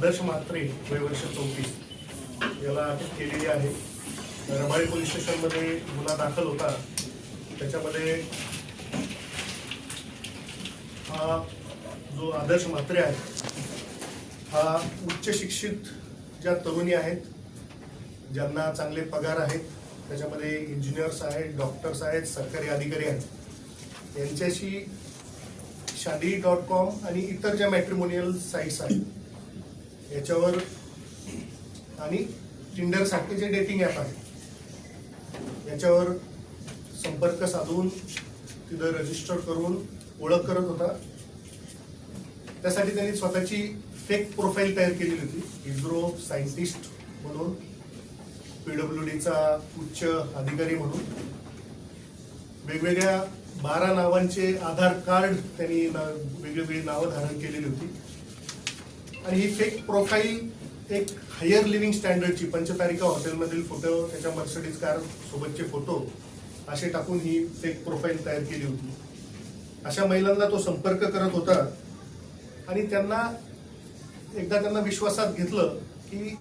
आदर्श म्हात्रे वय वर्ष 34 याला अटक केलेली आहे। रबाळे पोलीस स्टेशनमध्ये गुन्हा दाखल होता। त्याच्यामध्ये हा जो आदर्श म्हात्रे आहे हा उच्च शिक्षित ज्या तरुणी आहेत, ज्यांना चांगले पगार आहेत, त्याच्यामध्ये इंजिनियर्स आहेत, डॉक्टर्स आहेत, सरकारी अधिकारी आहेत, यांच्याशी शादी.com आणि इतर ज्या मॅट्रिमोनियल साईट्स आहेत याच्यावर आणि टिंडर सारखे जे डेटिंग ॲप आहे याच्यावर संपर्क साधून तिथं रजिस्टर करून ओळख करत होता। त्यासाठी त्यांनी स्वतःची फेक प्रोफाईल तयार केलेली होती। इस्रो सायंटिस्ट म्हणून, PWDचा उच्च अधिकारी म्हणून वेगवेगळ्या 12 नावांचे आधार कार्ड त्यांनी वेगवेगळी नावं धारण केलेली होती। आणि ही फेक प्रोफाईल एक हायर लिव्हिंग स्टँडर्डची पंचतारिका हॉटेलमधील फोटो, त्याच्या मर्सिडीज कार सोबतचे फोटो असे टाकून ही फेक प्रोफाईल तयार केली होती। अशा महिलांना तो संपर्क करत होता आणि एकदा त्यांना विश्वासात घेतलं की